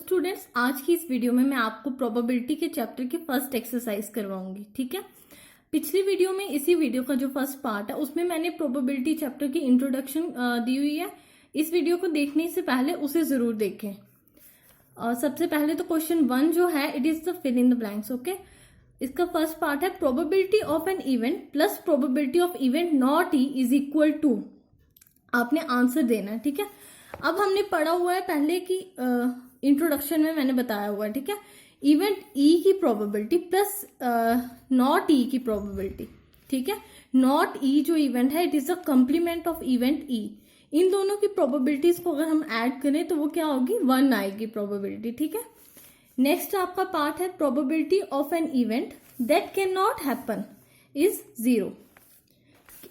Students, आज की इस वीडियो में मैं आपको प्रोबेबिलिटी के चैप्टर की फर्स्ट एक्सरसाइज करवाऊंगी। ठीक है, पिछली वीडियो में इसी वीडियो का जो फर्स्ट पार्ट है उसमें मैंने प्रोबेबिलिटी चैप्टर की इंट्रोडक्शन दी हुई है। इस वीडियो को देखने से पहले उसे जरूर देखें। सबसे पहले तो क्वेश्चन 1 जो है, it is the fill in the blanks. Okay, इसका फर्स्ट पार्ट है probability of an event plus probability of event not E is equal to. आपने आंसर देना है। ठीक है, अब हमने पढ़ा हुआ है पहले की इंट्रोडक्शन में मैंने बताया हुआ है। ठीक है, इवेंट ई की प्रोबेबिलिटी प्लस नॉट ई की प्रोबेबिलिटी। ठीक है, नॉट ई जो इवेंट है it is the complement of event E. इन दोनों की प्रोबेबिलिटीज को अगर हम ऐड करें तो वो क्या होगी, 1 आएगी प्रोबेबिलिटी। ठीक है, नेक्स्ट आपका पार्ट है probability of an event that can not happen is 0।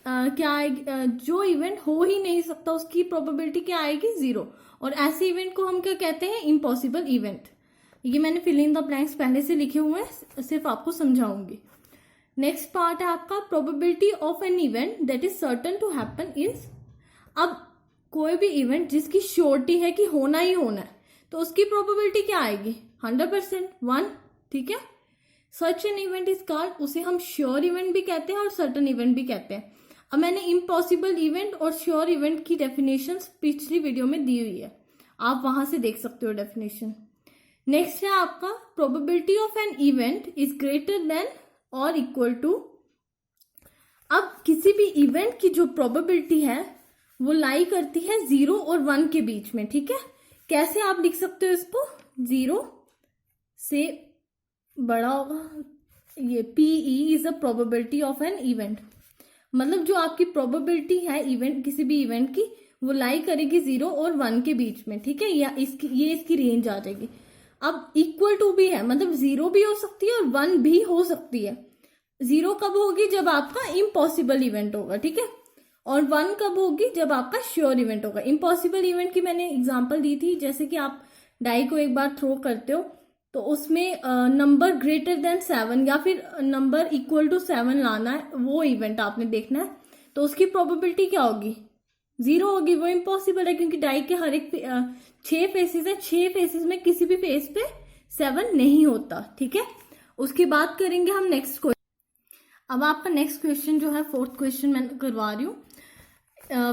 क्या आएगी, जो इवेंट हो ही नहीं सकता उसकी प्रोबेबिलिटी क्या आएगी, 0। और ऐसे इवेंट को हम क्या कहते हैं, इम्पॉसिबल इवेंट। ये मैंने फिल इन द ब्लैंक्स पहले से लिखे हुए हैं, सिर्फ आपको समझाऊंगी। नेक्स्ट पार्ट है आपका probability of an event that is certain to happen is. अब कोई भी इवेंट जिसकी श्योरिटी है कि होना ही होना है तो उसकी प्रोबेबिलिटी क्या आएगी, 100%, 1। ठीक है, such an event is called, उसे हम श्योर इवेंट भी कहते हैं और सर्टन इवेंट भी कहते हैं। अब मैंने इम्पॉसिबल इवेंट और श्योर इवेंट की डेफिनेशंस पिछली वीडियो में दी हुई है, आप वहां से देख सकते हो डेफिनेशन। नेक्स्ट है आपका probability of an event is greater than और इक्वल टू। अब किसी भी इवेंट की जो प्रोबेबिलिटी है वो लाई करती है 0 और 1 के बीच में। ठीक है, कैसे आप लिख सकते हो इसको, 0 से बड़ा होगा, ये PE is a probability of an event. मतलब जो आपकी प्रोबेबिलिटी है इवेंट, किसी भी इवेंट की, वो लाई करेगी 0 और 1 के बीच में। ठीक है, या इसकी रेंज आ जाएगी। अब इक्वल टू भी है, मतलब 0 भी हो सकती है और 1 भी हो सकती है। 0 कब होगी, जब आपका इम्पॉसिबल इवेंट होगा। ठीक है, और 1 कब होगी, जब आपका श्योर इवेंट होगा। इम्पॉसिबल इवेंट की मैंने एग्जांपल दी थी, जैसे कि आप डाई को एक बार थ्रो करते हो तो उसमें नंबर ग्रेटर देन 7 या फिर नंबर इक्वल टू 7 लाना है, वो इवेंट आपने देखना है, तो उसकी प्रोबेबिलिटी क्या होगी, 0 होगी। वो इम्पॉसिबल है क्योंकि डाई के हर एक 6 फेसेस है, 6 फेसेस में किसी भी फेस पे 7 नहीं होता। ठीक है, उसकी बात करेंगे हम नेक्स्ट क्वेश्चन। अब आपका नेक्स्ट क्वेश्चन जो है, 4th क्वेश्चन मैं करवा रही हूँ।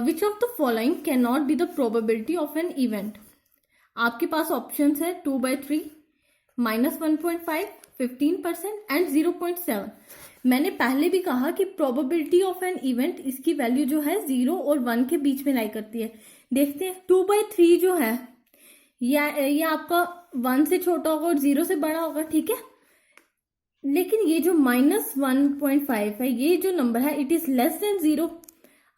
Which of the following can not be the probability of an event. आपके पास ऑप्शन है 2/3, -1.5, 15% एंड 0.7। मैंने पहले भी कहा कि प्रोबेबिलिटी ऑफ एन इवेंट, इसकी वैल्यू जो है 0 और 1 के बीच में लाई करती है। देखते हैं 2/3 जो है ये आपका 1 से छोटा होगा और 0 से बड़ा होगा। ठीक है, लेकिन ये जो -1.5 है, ये जो नंबर है इट इज लेस देन 0।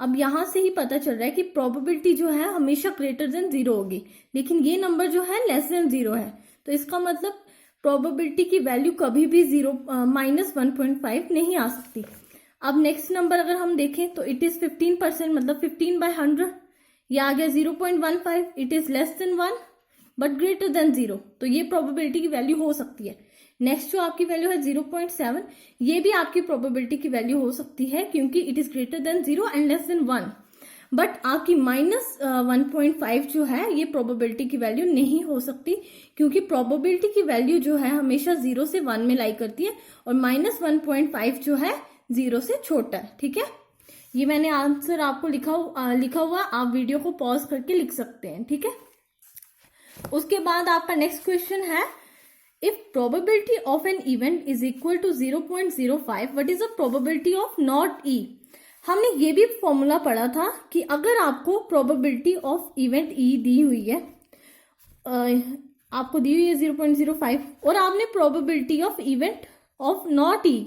अब यहां से ही पता चल रहा है कि प्रोबेबिलिटी जो है हमेशा ग्रेटर देन 0 होगी, लेकिन ये नंबर जो है लेस देन 0 है, तो इसका मतलब प्रोबेबिलिटी की वैल्यू कभी भी -1.5 नहीं आ सकती। अब नेक्स्ट नंबर अगर हम देखें तो इट इज 15%, मतलब 15/100। ये आ गया 0.15, it is less than 1 but greater than 0, तो ये प्रोबेबिलिटी की वैल्यू हो सकती है। नेक्स्ट जो आपकी वैल्यू है 0.7, ये भी आपकी प्रोबेबिलिटी की वैल्यू हो सकती है क्योंकि it is greater than 0 and less than 1। But आपकी -1.5 जो है ये प्रोबेबिलिटी की वैल्यू नहीं हो सकती, क्योंकि प्रोबेबिलिटी की वैल्यू जो है हमेशा 0 से 1 में लाई करती है और -1.5 जो है 0 से छोटा है। ठीक है, ये मैंने आंसर आपको लिखा हुआ, आप वीडियो को पॉज करके लिख सकते हैं। ठीक है, उसके बाद आपका नेक्स्ट क्वेश्चन है, if probability of an event is equal to 0.05, what is the probability of not E. हमने ये भी फॉर्मूला पढ़ा था कि अगर आपको प्रोबेबिलिटी ऑफ इवेंट ई दी हुई है, आपको दी हुई है 0.05, और आपने probability of event of not E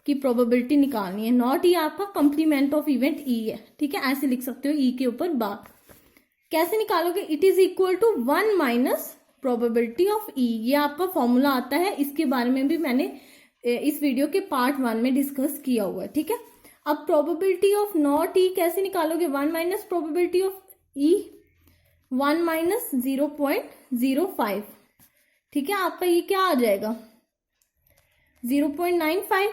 की प्रोबेबिलिटी निकालनी है। नॉट ई आपका कॉम्प्लीमेंट ऑफ इवेंट ई है। ठीक है, ऐसे लिख सकते हो, ई के ऊपर बार। कैसे निकालोगे, it is equal to 1 minus probability of E. ये आपका फॉर्मूला आता है, इसके बारे में भी मैंने इस वीडियो के पार्ट 1 में डिस्कस किया हुआ है। ठीक है, अब प्रोबेबिलिटी ऑफ नॉट ई कैसे निकालोगे, 1 minus probability of E, 1 minus 0.05। ठीक है, आपका ये क्या आ जाएगा, 0.95।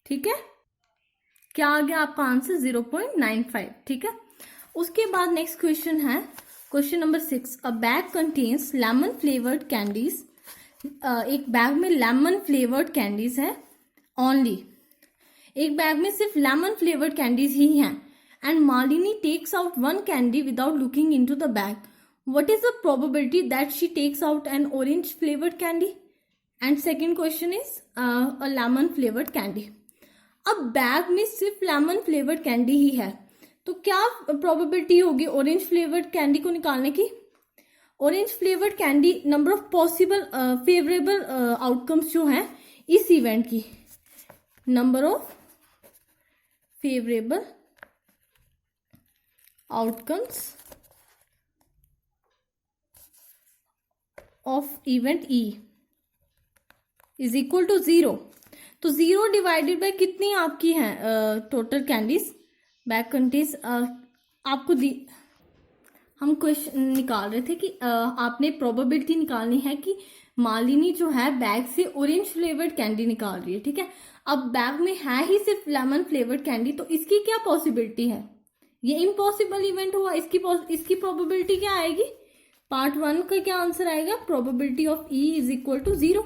ठीक है, क्या आ गया आपका आंसर, 0.95। ठीक है, उसके बाद नेक्स्ट क्वेश्चन है question number 6, a bag contains lemon flavoured candies. एक बैग में लेमन फ्लेवर्ड कैंडीज है ओनली, एक बैग में सिर्फ लेमन फ्लेवर्ड कैंडीज ही हैं, and Malini takes out one candy without looking into the bag. What is the probability that she takes out an orange flavoured candy? And second question is a lemon flavoured candy. अब bag में सिर्फ lemon flavoured candy ही है, तो क्या probability होगी orange flavoured candy को निकालने की? Orange flavoured candy, number of possible favourable outcomes जो हैं इस इवेंट की, number of favourable outcomes of event E is equal to 0। तो 0 डिवाइडेड बाय कितनी आपकी हैं टोटल कैंडीज बैग कंटेन्स आपको दी। हम क्वेश्चन निकाल रहे थे कि आपने प्रोबेबिलिटी निकालनी है कि मालिनी जो है बैग से ऑरेंज फ्लेवर्ड कैंडी निकाल रही है, ठीक है। अब बैग में है ही सिर्फ लेमन फ्लेवर्ड कैंडी, तो इसकी क्या पॉसिबिलिटी है? ये इम्पॉसिबल इवेंट हुआ, इसकी प्रोबेबिलिटी क्या आएगी? पार्ट 1 का क्या आंसर आएगा? Probability of E is equal to 0,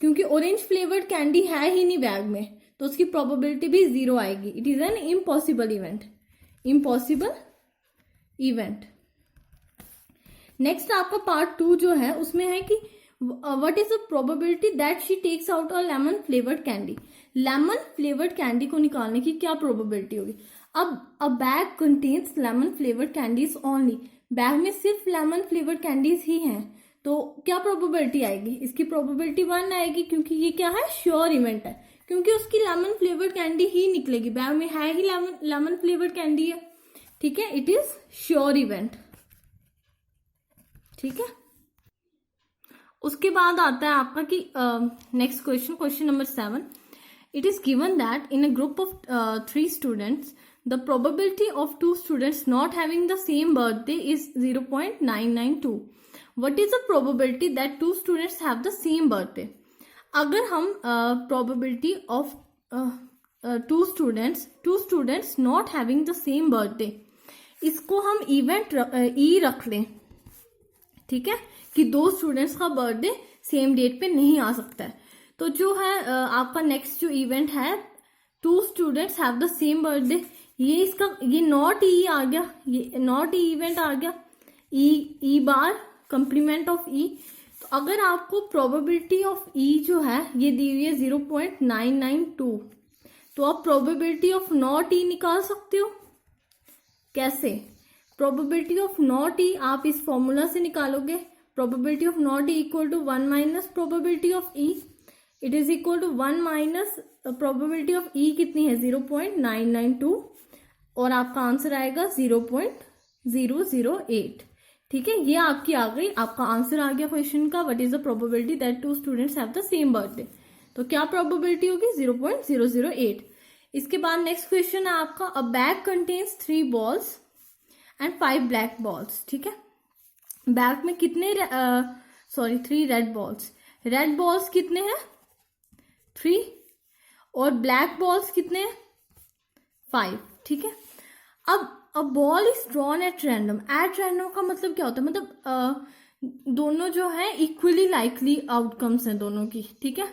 क्योंकि ऑरेंज फ्लेवर्ड कैंडी है ही नहीं बैग में, तो उसकी प्रोबेबिलिटी भी 0 आएगी। It is an impossible event, impossible event. Next आपका पार्ट 2 जो है उसमें है कि what is the probability that she takes out a lemon flavoured candy. Lemon flavoured candy को निकालने की क्या प्रोबेबिलिटी होगी? अब a bag contains lemon flavoured candies only, bag में सिर्फ लेमन फ्लेवर्ड कैंडीज ही हैं, तो क्या प्रोबेबिलिटी आएगी? इसकी प्रोबेबिलिटी 1 आएगी, क्योंकि ये क्या है? श्योर इवेंट है, क्योंकि उसकी लेमन फ्लेवर्ड कैंडी ही निकलेगी, बैग में है ही लेमन फ्लेवर्ड कैंडी है, ठीक है। इट इज श्योर इवेंट, ठीक है। उसके बाद आता है आपका कि next question, question number 7, it is given that in a group of 3 students the probability of 2 students not having the same birthday is 0.992। What is the probability that 2 students have the same birthday? अगर हम probability of 2 students not having the same birthday, इसको हम event E रख लें, ठीक है, कि 2 students का बर्थडे सेम डेट पे नहीं आ सकता है, तो जो है आपका नेक्स्ट जो इवेंट है 2 students have the same birthday, ये नॉट ई आ गया, ये नॉट ई इवेंट आ गया, ई बार कंप्लीमेंट ऑफ ई। तो अगर आपको प्रोबेबिलिटी ऑफ ई जो है ये दी हुई है 0.992, तो आप प्रोबेबिलिटी ऑफ नॉट ई निकाल सकते हो। कैसे? प्रोबेबिलिटी ऑफ नॉट ई आप इस फॉर्मूला से निकालोगे, probability of not E equal to 1 minus probability of E, it is equal to 1 minus probability of E कितनी है? 0.992, और आपका आंसर आएगा 0.008, ठीक है। ये आपकी आ गई, आपका आंसर आ गया क्वेश्चन का, what is the probability that 2 students have the same birthday. तो क्या प्रोबेबिलिटी होगी? 0.008। इसके बाद नेक्स्ट क्वेश्चन है आपका, अ bag contains 3 balls and 5 black balls, ठीक है। बैग में कितने 3 रेड बॉल्स, रेड बॉल्स कितने हैं? 3, और ब्लैक बॉल्स कितने हैं? 5, ठीक है। अब a ball is drawn at random का मतलब क्या होता है? मतलब दोनों जो है इक्वली लाइकली आउटकम्स हैं दोनों की, ठीक है।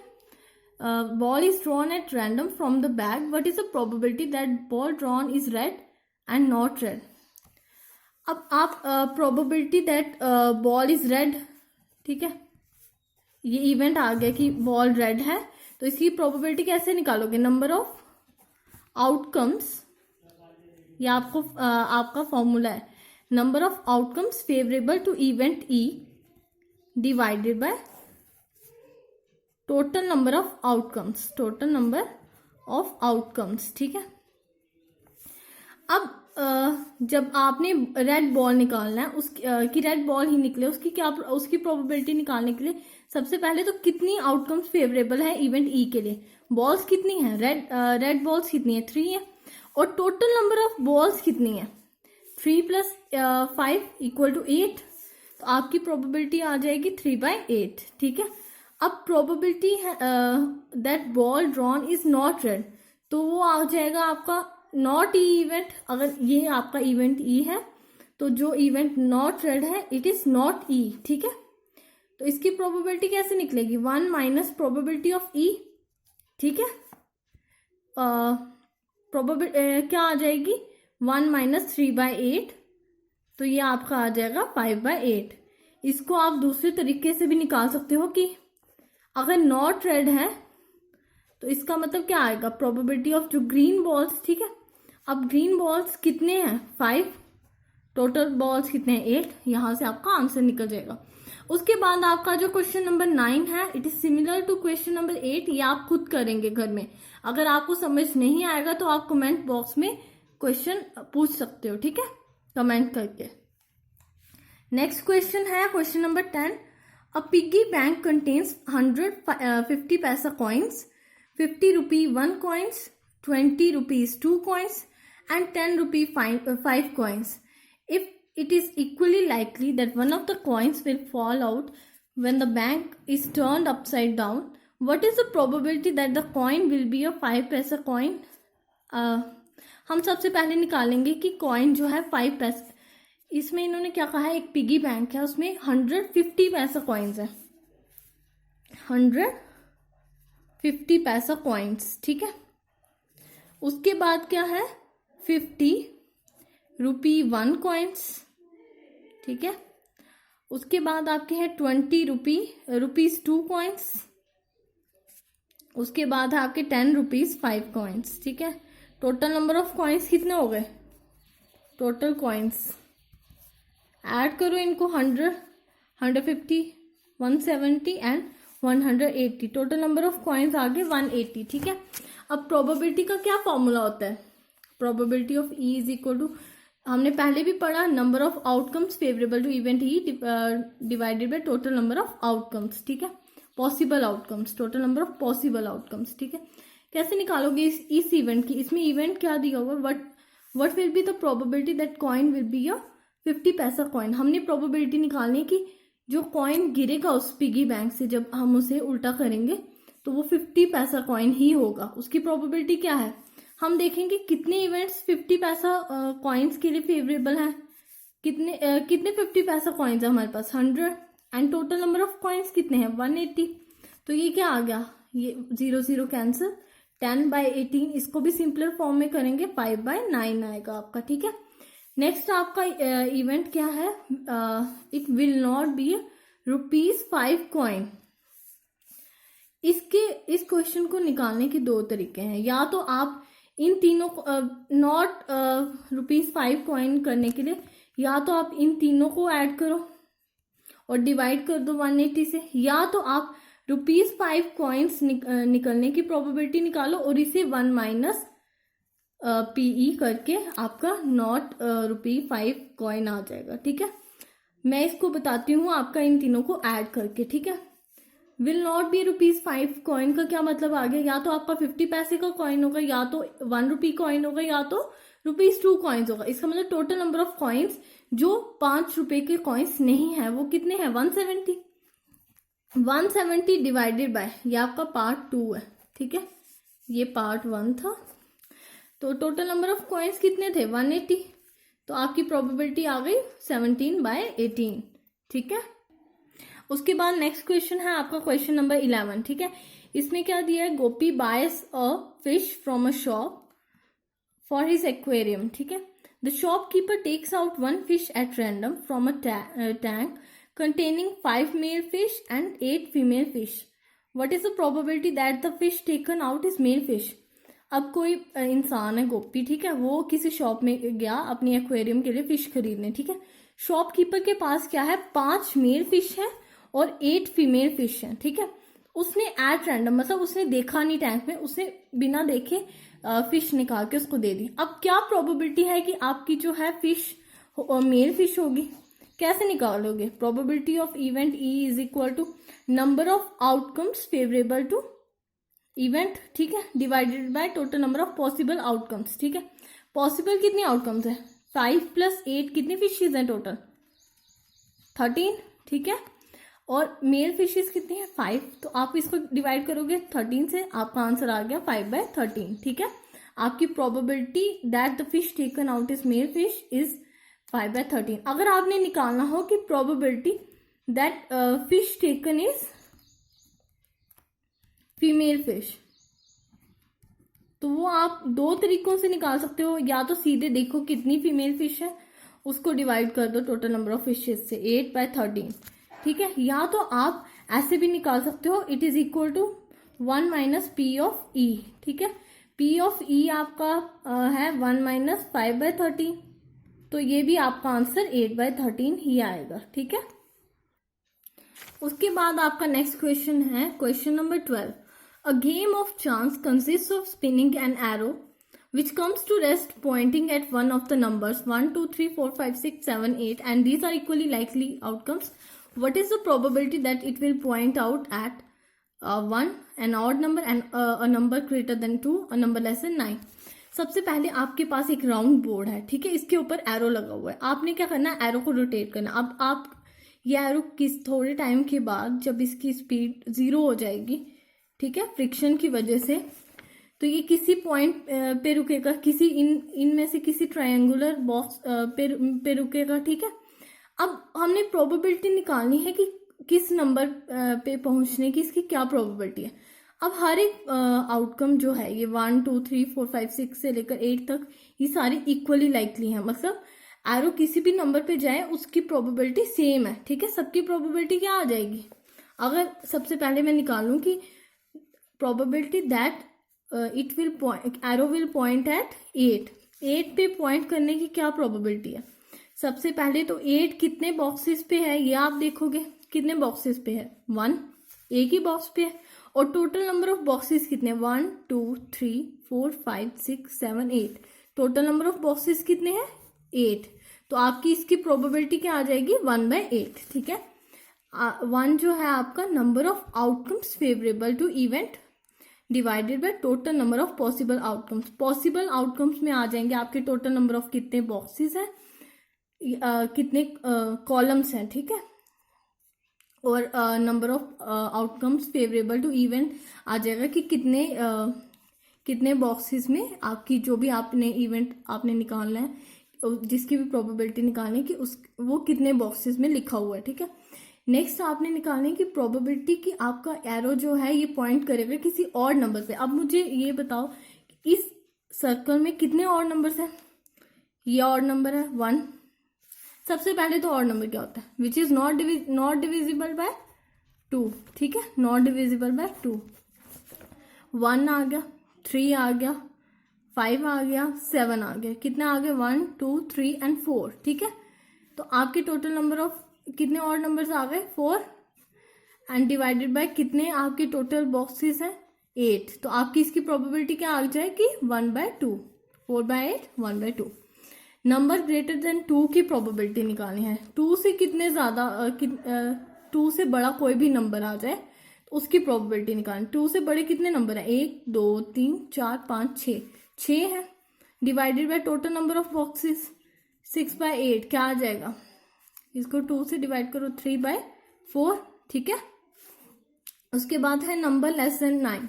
Ball is drawn at random from the bag, what is the probability that ball drawn is red and not red? अब आप probability that ball is red, ठीक है, ये इवेंट आ गया कि बॉल रेड है, तो इसकी प्रोबेबिलिटी कैसे निकालोगे? नंबर ऑफ आउटकम्स, ये आपका फॉर्मूला है, number of outcomes favourable to event E divided by total number of outcomes, ठीक है। अब जब आपने रेड बॉल निकालना है, उसकी रेड बॉल ही निकले, उसकी प्रोबेबिलिटी निकालने के लिए सबसे पहले तो कितनी आउटकम्स फेवरेबल है इवेंट ई के लिए? बॉल्स कितनी है? रेड बॉल्स कितनी है? 3 है, और टोटल नंबर ऑफ बॉल्स कितनी है? 3 + 5 = 8, तो आपकी प्रोबेबिलिटी आ जाएगी 3/8, ठीक है। अब probability that ball drawn is not red, तो वो आ जाएगा आपका नॉट ई इवेंट। अगर ये आपका इवेंट ई है तो जो इवेंट नॉट रेड है इट इज नॉट ई, ठीक है। तो इसकी प्रोबेबिलिटी कैसे निकलेगी, 1 माइनस प्रोबेबिलिटी ऑफ ई, ठीक है। क्या आ जाएगी, 1 माइनस 3/8, तो ये आपका आ जाएगा 5/8। इसको आप दूसरे तरीके से भी निकाल सकते हो कि अगर नॉट रेड है तो इसका मतलब क्या आएगा, प्रोबेबिलिटी ऑफ जो ग्रीन बॉल्स, ठीक है। अब ग्रीन बॉल्स कितने हैं, 5, टोटल बॉल्स कितने हैं, 8, यहां से आपका आंसर निकल जाएगा। उसके बाद आपका जो क्वेश्चन नंबर 9 है it is similar to question number 8, ये आप खुद करेंगे घर में। अगर आपको समझ नहीं आएगा तो आप कमेंट बॉक्स में क्वेश्चन पूछ सकते हो, ठीक है, कमेंट करके। नेक्स्ट क्वेश्चन है क्वेश्चन नंबर 10। अ पिग्गी बैंक कंटेन्स 150 पैसा coins, 50 rupee 1 coins, 20 rupees 2 coins and 10 rupee 5 coins. If it is equally likely that one of the coins will fall out when the bank is turned upside down, what is the probability that the coin will be a 5 पैसा coin? हम सबसे पहले निकालेंगे कि coin जो है 5 पैसा, इसमें इन्होंने क्या कहा है, एक पिगी बैंक है उसमें 150 पैसा कॉइन्स है, 150 पैसा कॉइन्स, ठीक है। उसके बाद क्या है, 50 रुपी 1 कॉइन्स, ठीक है। उसके बाद आपके हैं 20 रुपीज 2 कॉइन्स। उसके बाद है आपके 10 रुपीज 5 कॉइन्स, ठीक है। टोटल नंबर ऑफ कॉइन्स कितने हो गए, टोटल कॉइन्स ऐड करो इनको, 100, 150, 170 and 180, total number of coins आ गए 180, ठीक है। अब प्रोबेबिलिटी का क्या फॉर्मूला होता है, probability of E is equal to, हमने पहले भी पढ़ा, number of outcomes favourable to event E divided by total number of outcomes, ठीक है, possible outcomes, total number of possible outcomes, ठीक है। कैसे निकालोगे इस इवेंट की, इसमें इवेंट क्या दिया होगा, what will be the probability that coin will be a 50 पैसा कॉइन। हमने प्रोबेबिलिटी निकालनी कि जो कॉइन गिरेगा उस पिगी बैंक से, जब हम उसे उल्टा करेंगे तो वो 50 पैसा कॉइन ही होगा। उसकी प्रोबेबिलिटी क्या है, हम देखेंगे कितने इवेंट्स 50 पैसा कॉइन्स के लिए फेवरेबल हैं, कितने 50 पैसा कॉइन्स है हमारे पास, 100, and total number of coins कितने हैं, 180। तो ये क्या आ गया, ये 0 0 कैंसिल, 10/18, इसको भी सिंपलर फॉर्म में करेंगे 5/9 आएगा आपका, ठीक है। नेक्स्ट आपका इवेंट क्या है, it will not be ₹5 coin. इस क्वेश्चन को निकालने के 2 तरीके हैं, या तो आप इन तीनों नॉट ₹5 कॉइन करने के लिए या तो आप इन तीनों को ऐड करो और डिवाइड कर दो 180 से, या तो आप ₹5 कॉइन्स निकलने की प्रोबेबिलिटी निकालो और इसे 1 माइनस PE करके आपका नॉट ₹5 कॉइन आ जाएगा, ठीक है। मैं इसको बताती हूँ आपका इन तीनों को ऐड करके, ठीक है। विल नॉट बी ₹5 कॉइन का क्या मतलब आ गया, या तो आपका 50 पैसे का कॉइन होगा, या तो 1 रुपी कॉइन होगा, या तो ₹2 कॉइन्स होगा। इसका मतलब टोटल नंबर ऑफ कॉइन्स जो 5 रुपए के कॉइन्स नहीं है वो कितने हैं, 170। 170 डिवाइडेड बाय, ये आपका पार्ट 2 है, ठीक है, ये पार्ट 1 था। तो टोटल नंबर ऑफ कॉइन्स कितने थे, 180, तो आपकी प्रोबेबिलिटी आ गई 17/18, ठीक है। उसके बाद नेक्स्ट क्वेश्चन है आपका क्वेश्चन नंबर 11, ठीक है। इसमें क्या दिया है, Gopi buys a fish from a shop for his aquarium, ठीक है। The shopkeeper takes out 1 fish at random from a tank containing 5 male fish and 8 female fish. What is the probability that the fish taken out is male fish? अब कोई इंसान है गोपी, ठीक है, वो किसी शॉप में गया अपनी एक्वेरियम के लिए फिश खरीदने, ठीक है। शॉपकीपर के पास क्या है, 5 मेल फिश है और 8 फीमेल फिश है, ठीक है। उसने एट रैंडम, मतलब उसने देखा नहीं टैंक में, उसने बिना देखे फिश निकाल के उसको दे दी। अब क्या प्रोबेबिलिटी है कि आपकी जो है फिश मेल फिश होगी, कैसे निकालोगे, probability of event E is equal to number of outcomes favourable to event, ठीक है, divided by total number of possible outcomes, ठीक है। पॉसिबल कितनी आउटकम्स है, 5 + 8 कितनी फिशेज हैं टोटल, 13, ठीक है। और मेल फिशेज कितनी है, 5, तो आप इसको डिवाइड करोगे 13 से, आपका आंसर आ गया 5/13, ठीक है। आपकी probability that the fish taken out is male fish is 5/13। अगर आपने निकालना हो कि probability that fish taken is female fish, तो वो आप दो तरीकों से निकाल सकते हो। या तो सीधे देखो कितनी फीमेल फिश है, उसको डिवाइड कर दो टोटल नंबर ऑफ फिशेस से 8/13, ठीक है। या तो आप ऐसे भी निकाल सकते हो, it is equal to 1 minus P of E, ठीक है। पी ऑफ ई आपका है 1 माइनस 5/13, तो ये भी आपका आंसर 8/13 ही आएगा, ठीक है। उसके बाद आपका नेक्स्ट क्वेश्चन है question number 12। A game of chance consists of spinning an arrow which comes to rest pointing at one of the numbers 1, 2, 3, 4, 5, 6, 7, 8 and these are equally likely outcomes. What is the probability that it will point out at 1, an odd number and a number greater than 2, a number less than 9? सबसे पहले आपके पास एक round board है, ठीक है। इसके ऊपर arrow लगा हुआ है। आपने क्या करना है, एरो को रोटेट करना। अब आप ये एरो किस थोड़े टाइम के बाद जब इसकी स्पीड 0 हो जाएगी, ठीक है, फ्रिक्शन की वजह से, तो ये किसी पॉइंट पे रुकेगा, किसी इनमें से किसी ट्रायंगुलर बॉक्स पे रुकेगा, ठीक है। अब हमने प्रोबेबिलिटी निकालनी है कि किस नंबर पे पहुंचने की इसकी क्या प्रोबेबिलिटी है। अब हर एक आउटकम जो है ये 1, 2, 3, 4, 5, 6 से लेकर 8 तक ये सारी इक्वली लाइकली हैं। मतलब एरो किसी भी नंबर पे जाए उसकी प्रोबेबिलिटी सेम है, ठीक है। सबकी प्रोबेबिलिटी क्या आ जाएगी, अगर सबसे पहले मैं निकालूं कि probability that it will point, arrow will point at 8 पे पॉइंट करने की क्या प्रोबेबिलिटी है। सबसे पहले तो 8 कितने बॉक्सेस पे है ये आप देखोगे, कितने बॉक्सेस पे है, 1, एक ही बॉक्स पे है। और टोटल नंबर ऑफ बॉक्सेस कितने, 1, 2, 3, 4, 5, 6, 7, 8, टोटल नंबर ऑफ बॉक्सेस कितने हैं, 8। तो आपकी इसकी प्रोबेबिलिटी क्या आ जाएगी, 1/8, ठीक है। 1 जो है आपका number of outcomes favourable to event divided by total number of possible outcomes. Possible outcomes में आ जाएंगे आपके टोटल नंबर ऑफ कितने बॉक्सेस हैं, कितने कॉलम्स हैं, ठीक है। और number of outcomes favourable to event आ जाएगा कि कितने बॉक्सेस में आपकी जो भी आपने इवेंट आपने निकालना है, जिसकी भी प्रोबेबिलिटी निकालनी है कि वो कितने बॉक्सेस में लिखा हुआ है, ठीक है। नेक्स्ट आपने निकालने की प्रोबेबिलिटी कि आपका एरो जो है ये पॉइंट करेगा किसी और नंबर पे। अब मुझे ये बताओ इस सर्कल में कितने और नंबर्स हैं, ये और नंबर है 1। सबसे पहले तो और नंबर क्या होता है, which is not divisible by 2, ठीक है, नॉट डिविजिबल बाय 2। 1 आ गया, 3 आ गया, 5 आ गया, 7 आ गया, कितना आ गया, 1, 2, 3 एंड 4, ठीक है। तो आपके टोटल नंबर ऑफ कितने और नंबर्स आ गए, 4 एंड डिवाइडेड बाय कितने आपके टोटल बॉक्सेस हैं, 8। तो आपकी इसकी प्रोबेबिलिटी क्या आ जाएगी, 1/2, 4/8, 1/2। नंबर ग्रेटर देन 2 की प्रोबेबिलिटी निकालनी है। 2 से कितने ज्यादा 2 से बड़ा कोई भी नंबर आ जाए तो उसकी प्रोबेबिलिटी निकालनी। 2 से बड़े कितने नंबर है, 1, 2, 3, 4, 5, 6 है, divided by total number of boxes 6/8 क्या आ जाएगा, इसको 2 से डिवाइड करो 3/4, ठीक है। उसके बाद है नंबर लेस देन 9।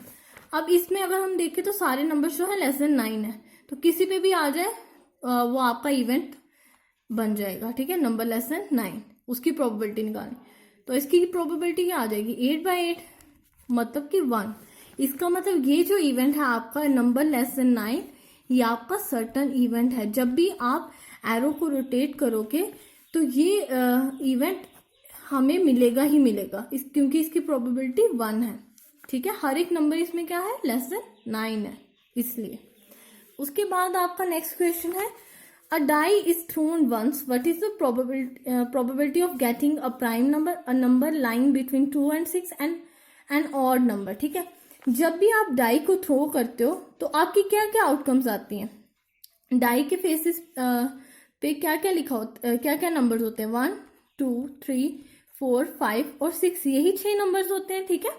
अब इसमें अगर हम देखें तो सारे नंबर जो है लेस देन 9 है, तो किसी पे भी आ जाए वो आपका इवेंट बन जाएगा, ठीक है। नंबर लेस देन 9 उसकी प्रोबेबिलिटी निकालनी, तो इसकी प्रोबेबिलिटी क्या आ जाएगी, 8/8, मतलब कि 1। इसका मतलब ये जो इवेंट है आपका नंबर लेस देन 9, ये आपका सर्टन इवेंट है। जब भी आप एरो को रोटेट करोगे तो ये इवेंट हमें मिलेगा ही मिलेगा, क्योंकि इसकी प्रोबेबिलिटी 1 है, ठीक है। हर एक नंबर इसमें क्या है, लेस देन 9 है, इसलिए। उसके बाद आपका नेक्स्ट क्वेश्चन है, a die is thrown once, what is the probability of getting a prime number, a number lying between 2 and 6 and an odd number, ठीक है। जब भी आप डाई को थ्रो करते हो तो आपकी क्या क्या आउटकम्स आती हैं, डाई के फेसेस पे क्या क्या लिखा होता, क्या क्या नंबर्स होते हैं, 1, 2, 3, 4, 5 और 6, यही 6 नंबर्स होते हैं, ठीक है।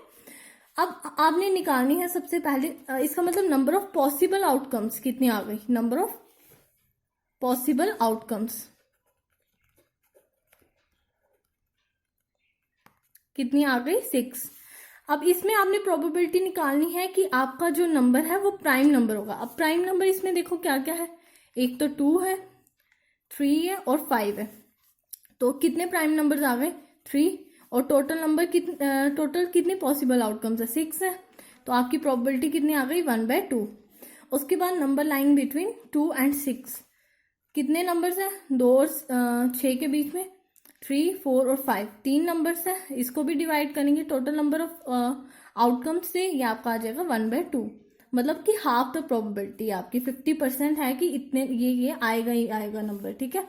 अब आपने निकालनी है सबसे पहले इसका मतलब नंबर ऑफ पॉसिबल आउटकम्स कितनी आ गई, नंबर ऑफ पॉसिबल आउटकम्स कितनी आ गई, 6। अब इसमें आपने प्रोबेबिलिटी निकालनी है कि आपका जो नंबर है वो प्राइम नंबर होगा। अब प्राइम नंबर इसमें देखो क्या क्या है, एक तो 2 है, 3 है और 5 है। तो कितने प्राइम नंबर्स आ गए? 3। और टोटल कितने पॉसिबल आउटकम्स है? 6 है। तो आपकी प्रोबेबिलिटी कितनी आ गई? 1/2। उसके बाद नंबर लाइंग बिटवीन 2 एंड 6, कितने नंबर्स हैं? 2 और 6 के बीच में 3, 4 और 5, 3 नंबर्स हैं। इसको भी डिवाइड करेंगे टोटल नंबर ऑफ आउटकम्स से, ये आपका आ जाएगा 1/2। मतलब कि हाफ द प्रोबेबिलिटी आपकी 50% है कि इतने ये आएगा ही आएगा नंबर, ठीक है।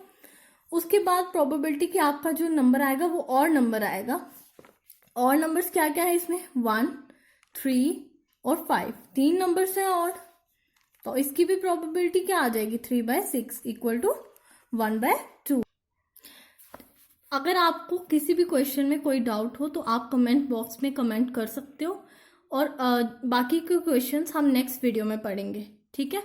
उसके बाद प्रोबेबिलिटी कि आपका जो नंबर आएगा वो और नंबर आएगा। और नंबर्स क्या क्या है इसमें? 1, 3 और 5, 3 नंबर्स हैं और। तो इसकी भी प्रोबेबिलिटी क्या आ जाएगी? 3/6 इक्वल टू 1/2। अगर आपको किसी भी क्वेश्चन में कोई डाउट हो तो आप कमेंट बॉक्स में कमेंट कर सकते हो, और बाकी के क्वेश्चंस हम नेक्स्ट वीडियो में पढ़ेंगे, ठीक है।